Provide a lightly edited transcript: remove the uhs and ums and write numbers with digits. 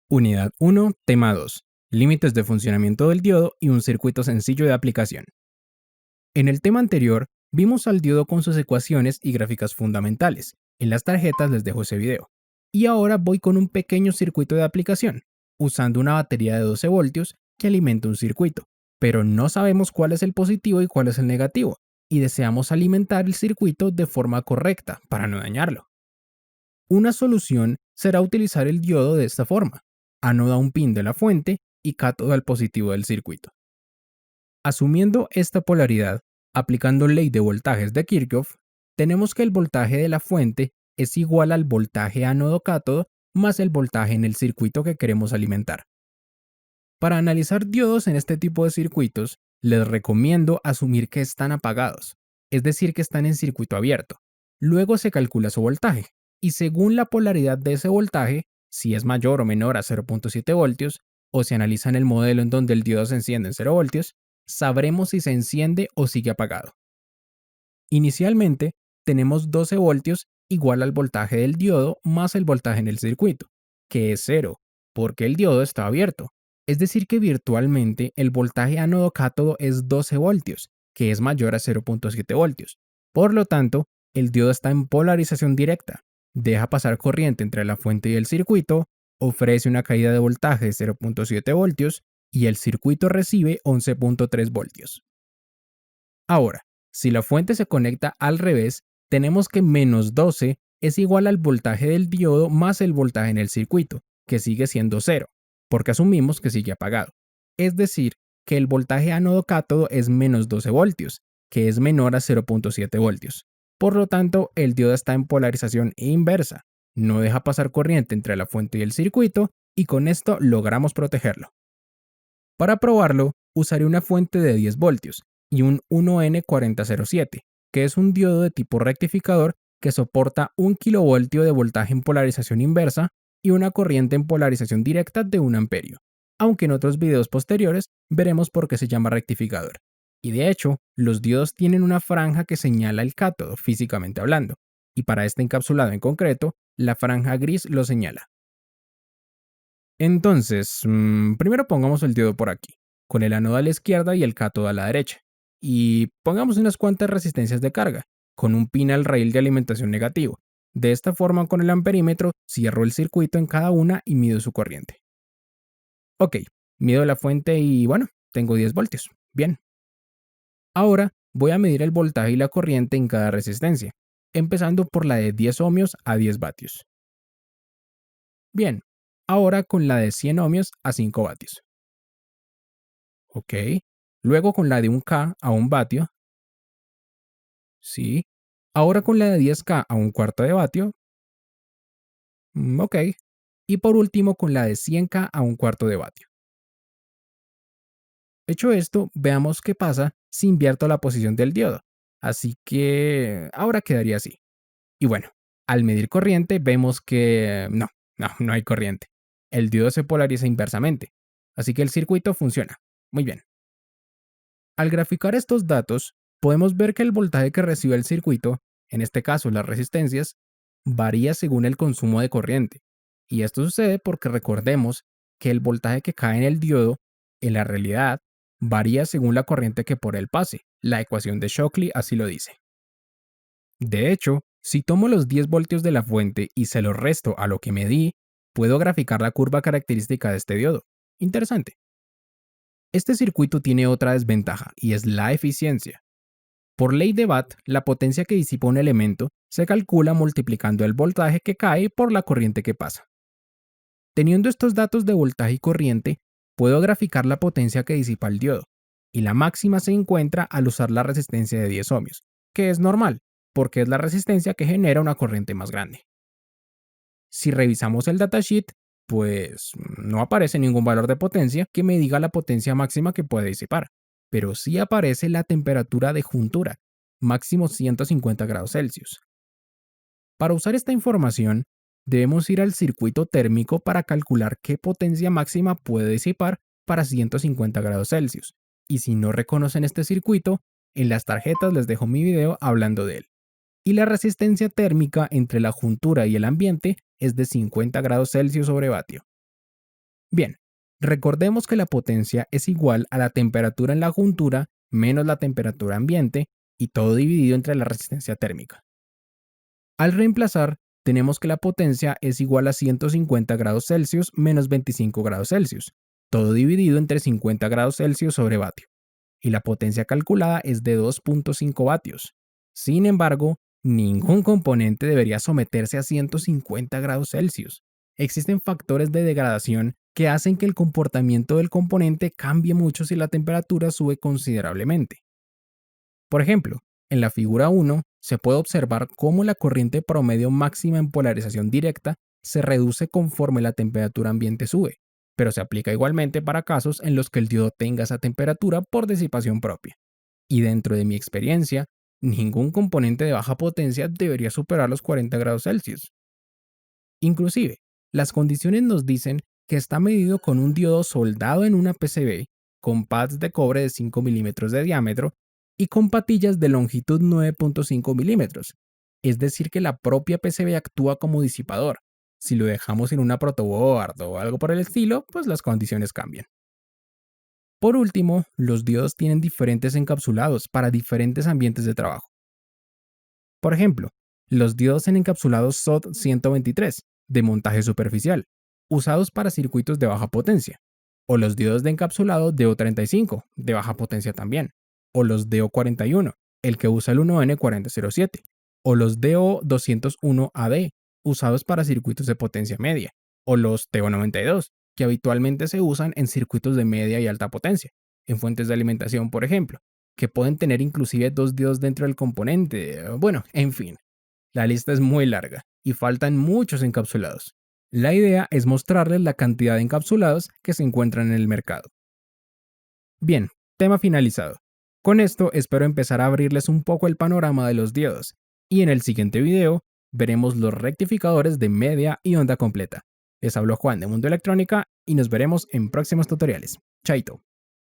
Unidad 1, tema 2. Límites de funcionamiento del diodo y un circuito sencillo de aplicación. En el tema anterior, vimos al diodo con sus ecuaciones y gráficas fundamentales. En las tarjetas les dejo ese video. Y ahora voy con un pequeño circuito de aplicación, usando una batería de 12 voltios que alimenta un circuito. Pero no sabemos cuál es el positivo y cuál es el negativo, y deseamos alimentar el circuito de forma correcta para no dañarlo. Una solución será utilizar el diodo de esta forma: ánodo a un pin de la fuente y cátodo al positivo del circuito. Asumiendo esta polaridad, aplicando ley de voltajes de Kirchhoff, tenemos que el voltaje de la fuente es igual al voltaje ánodo-cátodo más el voltaje en el circuito que queremos alimentar. Para analizar diodos en este tipo de circuitos, les recomiendo asumir que están apagados, es decir, que están en circuito abierto. Luego se calcula su voltaje, y según la polaridad de ese voltaje, si es mayor o menor a 0.7 voltios, o se analiza en el modelo en donde el diodo se enciende en 0 voltios, sabremos si se enciende o sigue apagado. Inicialmente, tenemos 12 voltios igual al voltaje del diodo más el voltaje en el circuito, que es 0, porque el diodo está abierto. Es decir, que virtualmente el voltaje ánodo-cátodo es 12 voltios, que es mayor a 0.7 voltios. Por lo tanto, el diodo está en polarización directa. Deja pasar corriente entre la fuente y el circuito, ofrece una caída de voltaje de 0.7 voltios y el circuito recibe 11.3 voltios. Ahora, si la fuente se conecta al revés, tenemos que menos 12 es igual al voltaje del diodo más el voltaje en el circuito, que sigue siendo 0, porque asumimos que sigue apagado. Es decir, que el voltaje ánodo-cátodo es menos 12 voltios, que es menor a 0.7 voltios. Por lo tanto, el diodo está en polarización inversa. No deja pasar corriente entre la fuente y el circuito, y con esto logramos protegerlo. Para probarlo, usaré una fuente de 10 voltios y un 1N4007, que es un diodo de tipo rectificador que soporta 1 kilovoltio de voltaje en polarización inversa y una corriente en polarización directa de 1 amperio, aunque en otros videos posteriores veremos por qué se llama rectificador. Y de hecho, los diodos tienen una franja que señala el cátodo físicamente hablando, y para este encapsulado en concreto, la franja gris lo señala. Entonces, primero pongamos el diodo por aquí, con el ánodo a la izquierda y el cátodo a la derecha. Y pongamos unas cuantas resistencias de carga, con un pin al raíl de alimentación negativo. De esta forma, con el amperímetro, cierro el circuito en cada una y mido su corriente. Ok, mido la fuente y bueno, tengo 10 voltios. Bien. Ahora voy a medir el voltaje y la corriente en cada resistencia, empezando por la de 10 ohmios a 10 vatios. Bien, ahora con la de 100 ohmios a 5 vatios. Ok. Luego con la de 1K a 1 vatio. Sí. Ahora con la de 10K a 1/4 de vatio. Ok. Y por último con la de 100K a 1/4 de vatio. Hecho esto, veamos qué pasa si invierto la posición del diodo. Así que ahora quedaría así. Y bueno, al medir corriente vemos que no hay corriente. El diodo se polariza inversamente. Así que el circuito funciona. Muy bien. Al graficar estos datos, podemos ver que el voltaje que recibe el circuito, en este caso las resistencias, varía según el consumo de corriente. Y esto sucede porque recordemos que el voltaje que cae en el diodo, en la realidad, varía según la corriente que por él pase. La ecuación de Shockley así lo dice. De hecho, si tomo los 10 voltios de la fuente y se los resto a lo que medí, puedo graficar la curva característica de este diodo. Interesante. Este circuito tiene otra desventaja y es la eficiencia. Por ley de Watt, la potencia que disipa un elemento se calcula multiplicando el voltaje que cae por la corriente que pasa. Teniendo estos datos de voltaje y corriente, puedo graficar la potencia que disipa el diodo, y la máxima se encuentra al usar la resistencia de 10 ohmios, que es normal, porque es la resistencia que genera una corriente más grande. Si revisamos el datasheet, pues no aparece ningún valor de potencia que me diga la potencia máxima que puede disipar, pero sí aparece la temperatura de juntura, máximo 150 grados Celsius. Para usar esta información, debemos ir al circuito térmico para calcular qué potencia máxima puede disipar para 150 grados Celsius. Y si no reconocen este circuito, en las tarjetas les dejo mi video hablando de él. Y la resistencia térmica entre la juntura y el ambiente es de 50 grados Celsius sobre vatio. Bien, recordemos que la potencia es igual a la temperatura en la juntura menos la temperatura ambiente y todo dividido entre la resistencia térmica. Al reemplazar, tenemos que la potencia es igual a 150 grados Celsius menos 25 grados Celsius, todo dividido entre 50 grados Celsius sobre vatio, y la potencia calculada es de 2.5 vatios. Sin embargo, ningún componente debería someterse a 150 grados Celsius. Existen factores de degradación que hacen que el comportamiento del componente cambie mucho si la temperatura sube considerablemente. Por ejemplo, en la figura 1 se puede observar cómo la corriente promedio máxima en polarización directa se reduce conforme la temperatura ambiente sube, pero se aplica igualmente para casos en los que el diodo tenga esa temperatura por disipación propia. Y dentro de mi experiencia, ningún componente de baja potencia debería superar los 40 grados Celsius. Inclusive, las condiciones nos dicen que está medido con un diodo soldado en una PCB, con pads de cobre de 5 milímetros de diámetro y con patillas de longitud 9.5 milímetros. Es decir, que la propia PCB actúa como disipador. Si lo dejamos en una protoboard o algo por el estilo, pues las condiciones cambian. Por último, los diodos tienen diferentes encapsulados para diferentes ambientes de trabajo. Por ejemplo, los diodos en encapsulados SOT123 de montaje superficial, usados para circuitos de baja potencia, o los diodos de encapsulado DO35 de baja potencia también, o los DO41, el que usa el 1N4007, o los DO201AD, usados para circuitos de potencia media, o los TO92, que habitualmente se usan en circuitos de media y alta potencia, en fuentes de alimentación, por ejemplo, que pueden tener inclusive dos diodos dentro del componente. Bueno, en fin, la lista es muy larga y faltan muchos encapsulados. La idea es mostrarles la cantidad de encapsulados que se encuentran en el mercado. Bien, tema finalizado. Con esto espero empezar a abrirles un poco el panorama de los diodos, y en el siguiente video veremos los rectificadores de media y onda completa. Les habló Juan de Mundo Electrónica y nos veremos en próximos tutoriales. Chaito.